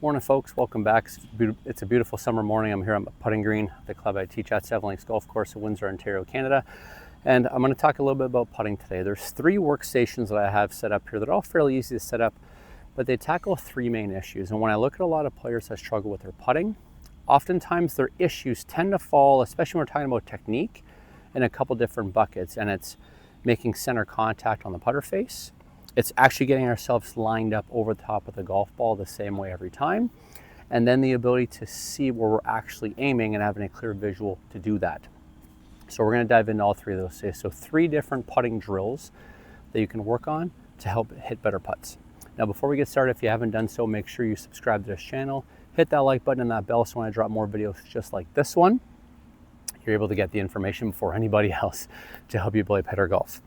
Morning folks, welcome back. It's a beautiful summer morning. I'm here on Putting Green, the club I teach at Seven Lakes Golf Course in Windsor, Ontario, Canada. And I'm going to talk a little bit about putting today. There's 3 workstations that I have set up here that are all fairly easy to set up, but they tackle 3 main issues. And when I look at a lot of players that struggle with their putting, oftentimes their issues tend to fall, especially when we're talking about technique, in a couple different buckets. And it's making center contact on the putter face. It's actually getting ourselves lined up over the top of the golf ball the same way every time. And then the ability to see where we're actually aiming and having a clear visual to do that. So we're going to dive into all 3 of those today. So 3 different putting drills that you can work on to help hit better putts. Now before we get started, if you haven't done so, make sure you subscribe to this channel, hit that like button and that bell so when I drop more videos just like this one, you're able to get the information before anybody else to help you play better golf.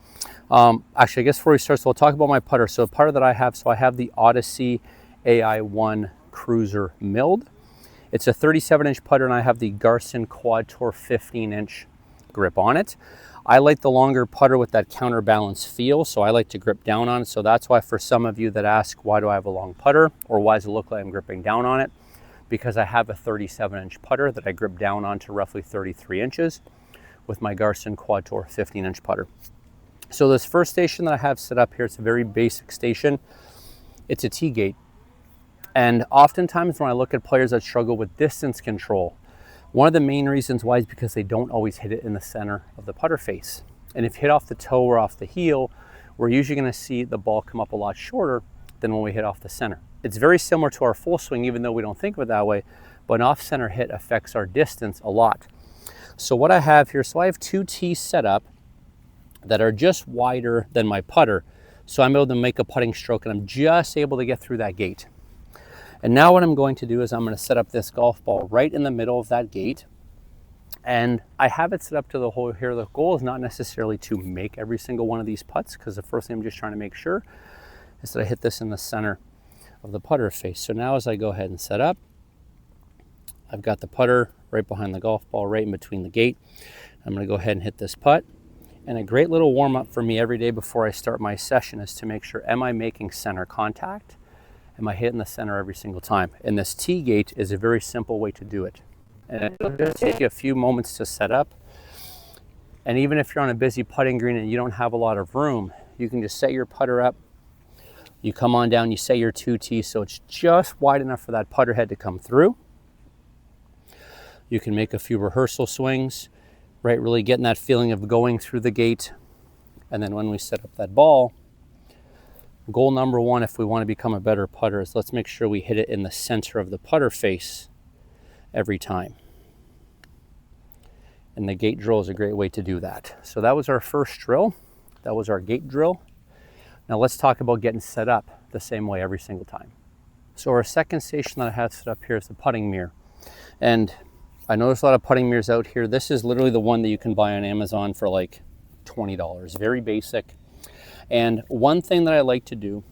Actually, I guess before we start, so we'll talk about my putter. So the putter that I have, so I have the Odyssey AI1 Cruiser milled. It's a 37-inch putter and I have the Garson Quad Tour 15-inch grip on it. I like the longer putter with that counterbalance feel, so I like to grip down on it. So that's why for some of you that ask, why do I have a long putter or why does it look like I'm gripping down on it? Because I have a 37-inch putter that I grip down onto roughly 33 inches with my Garson Quad Tour 15-inch putter. So this first station that I have set up here, it's a very basic station. It's a tee gate. And oftentimes when I look at players that struggle with distance control, one of the main reasons why is because they don't always hit it in the center of the putter face. And if you hit off the toe or off the heel, we're usually going to see the ball come up a lot shorter than when we hit off the center. It's very similar to our full swing, even though we don't think of it that way, but an off-center hit affects our distance a lot. So what I have here, so I have 2 tees set up that are just wider than my putter. So I'm able to make a putting stroke and I'm just able to get through that gate. And now what I'm going to do is I'm going to set up this golf ball right in the middle of that gate. And I have it set up to the hole here. The goal is not necessarily to make every single one of these putts, because the first thing I'm just trying to make sure is that I hit this in the center of the putter face. So now as I go ahead and set up, I've got the putter right behind the golf ball, right in between the gate. I'm going to go ahead and hit this putt. And a great little warm up for me every day before I start my session is to make sure, am I making center contact? Am I hitting the center every single time? And this tee gate is a very simple way to do it. And it'll just take you a few moments to set up. And even if you're on a busy putting green and you don't have a lot of room, you can just set your putter up. You come on down, you set your 2 tees so it's just wide enough for that putter head to come through. You can make a few rehearsal swings, right? Really getting that feeling of going through the gate. And then when we set up that ball, goal number 1, if we want to become a better putter, is let's make sure we hit it in the center of the putter face every time. And the gate drill is a great way to do that. So that was our first drill. That was our gate drill. Now let's talk about getting set up the same way every single time. So our second station that I have set up here is the putting mirror. And I know there's a lot of putting mirrors out here. This is literally the one that you can buy on Amazon for like $20. Very basic. And one thing that I like to do,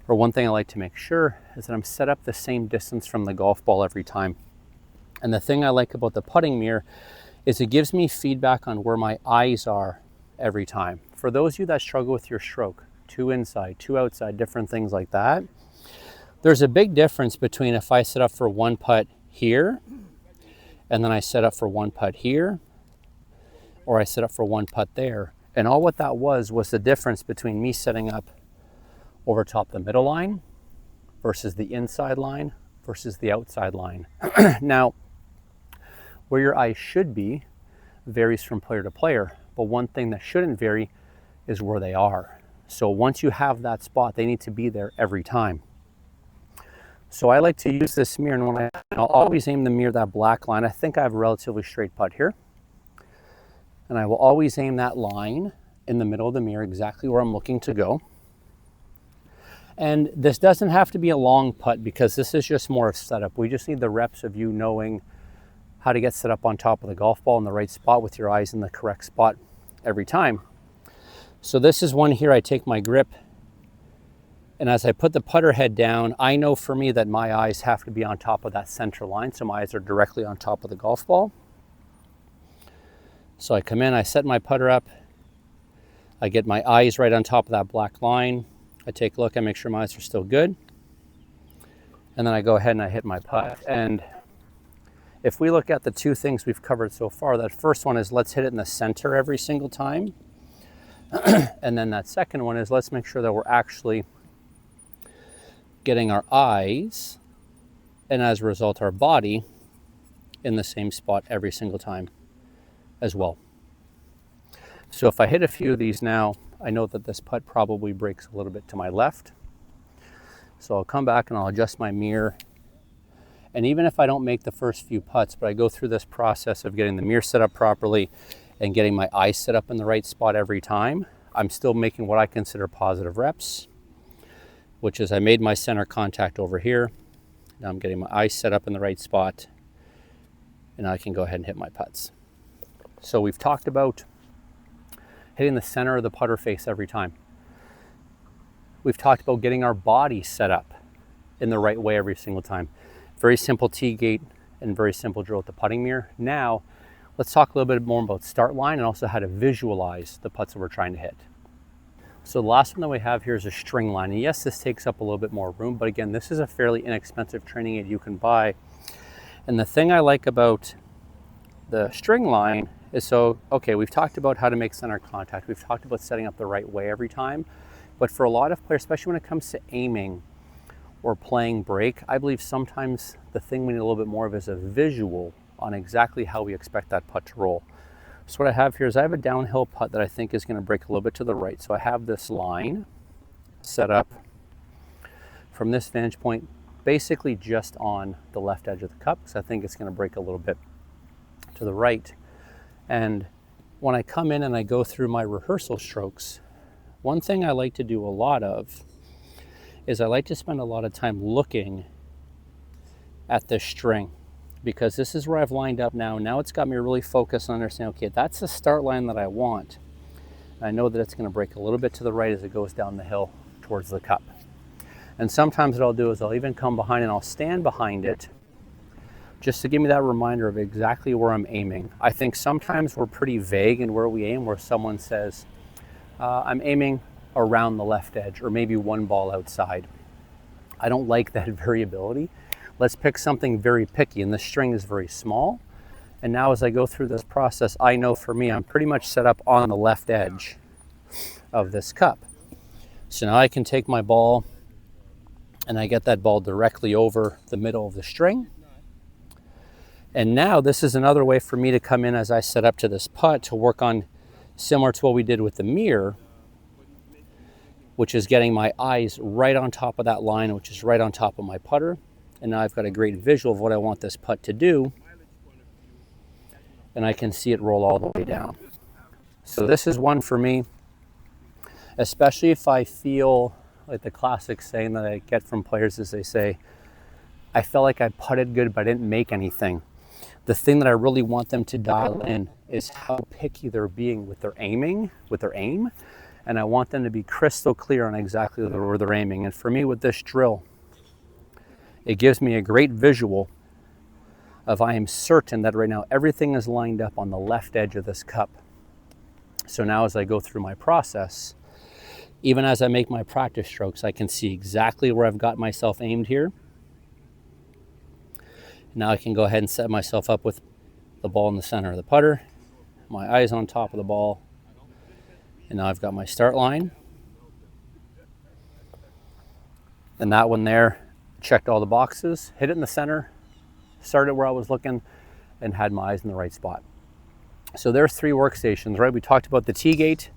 or one thing I like to make sure, is that I'm set up the same distance from the golf ball every time. And the thing I like about the putting mirror is it gives me feedback on where my eyes are every time. For those of you that struggle with your stroke, 2 inside, 2 outside, different things like that, there's a big difference between if I set up for 1 putt here, and then I set up for 1 putt here, or I set up for 1 putt there. And all what that was the difference between me setting up over top the middle line versus the inside line versus the outside line. Now, where your eyes should be varies from player to player, but one thing that shouldn't vary is where they are. So once you have that spot, they need to be there every time. So I like to use this mirror, and I'll always aim the mirror that black line. I think I have a relatively straight putt here. And I will always aim that line in the middle of the mirror, exactly where I'm looking to go. And this doesn't have to be a long putt because this is just more of setup. We just need the reps of you knowing how to get set up on top of the golf ball in the right spot with your eyes in the correct spot every time. So this is one here. I take my grip, and as I put the putter head down, I know for me that my eyes have to be on top of that center line, so my eyes are directly on top of the golf ball. So I come in, I set my putter up, I get my eyes right on top of that black line, I take a look, I make sure my eyes are still good, and then I go ahead and I hit my putt. And if we look at the two things we've covered so far, that first one is let's hit it in the center every single time. And then that second one is let's make sure that we're actually getting our eyes, and as a result our body, in the same spot every single time as well. So if I hit a few of these now, I know that this putt probably breaks a little bit to my left. So I'll come back and I'll adjust my mirror. And even if I don't make the first few putts, but I go through this process of getting the mirror set up properly and getting my eyes set up in the right spot every time, I'm still making what I consider positive reps, which is I made my center contact over here. Now I'm getting my eyes set up in the right spot, and I can go ahead and hit my putts. So we've talked about hitting the center of the putter face every time. We've talked about getting our body set up in the right way every single time. Very simple tee gate and very simple drill with the putting mirror. Now, let's talk a little bit more about start line and also how to visualize the putts that we're trying to hit. So the last one that we have here is a string line. And yes, this takes up a little bit more room, but again, this is a fairly inexpensive training aid you can buy. And the thing I like about the string line is, so, okay, we've talked about how to make center contact. We've talked about setting up the right way every time. But for a lot of players, especially when it comes to aiming or playing break, I believe sometimes the thing we need a little bit more of is a visual on exactly how we expect that putt to roll. So what I have here is I have a downhill putt that I think is going to break a little bit to the right. So I have this line set up from this vantage point, basically just on the left edge of the cup, because I think it's going to break a little bit to the right. And when I come in and I go through my rehearsal strokes, one thing I like to do a lot of is I like to spend a lot of time looking at this string, because this is where I've lined up now. Now it's got me really focused on understanding, okay, that's the start line that I want. And I know that it's going to break a little bit to the right as it goes down the hill towards the cup. And sometimes what I'll do is I'll even come behind and I'll stand behind it just to give me that reminder of exactly where I'm aiming. I think sometimes we're pretty vague in where we aim, where someone says, I'm aiming around the left edge, or maybe one ball outside. I don't like that variability. Let's pick something very picky, and the string is very small. And now as I go through this process, I know for me, I'm pretty much set up on the left edge of this cup. So now I can take my ball and I get that ball directly over the middle of the string. And now this is another way for me to come in as I set up to this putt to work on, similar to what we did with the mirror, which is getting my eyes right on top of that line, which is right on top of my putter. And now I've got a great visual of what I want this putt to do. And I can see it roll all the way down. So this is one for me, especially if I feel like the classic saying that I get from players is they say, I felt like I putted good, but I didn't make anything. The thing that I really want them to dial in is how picky they're being with their aiming, with their aim. And I want them to be crystal clear on exactly where they're aiming. And for me with this drill, it gives me a great visual of I am certain that right now everything is lined up on the left edge of this cup. So now as I go through my process, even as I make my practice strokes, I can see exactly where I've got myself aimed here. Now I can go ahead and set myself up with the ball in the center of the putter, my eyes on top of the ball, and now I've got my start line. And that one there checked all the boxes, hit it in the center, started where I was looking, and had my eyes in the right spot. So there's 3 workstations, right? We talked about the tee gate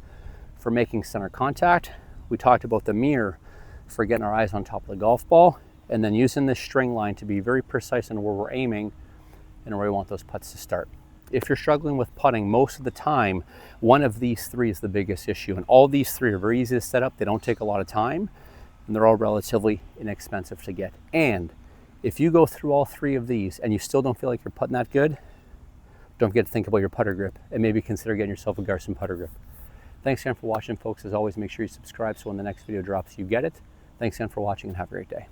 for making center contact. We talked about the mirror for getting our eyes on top of the golf ball, and then using this string line to be very precise in where we're aiming and where we want those putts to start. If you're struggling with putting, most of the time, one of these 3 is the biggest issue. And all these 3 are very easy to set up. They don't take a lot of time, and they're all relatively inexpensive to get. And if you go through all 3 of these and you still don't feel like you're putting that good, don't forget to think about your putter grip and maybe consider getting yourself a Garson putter grip. Thanks again for watching, folks. As always, make sure you subscribe so when the next video drops, you get it. Thanks again for watching and have a great day.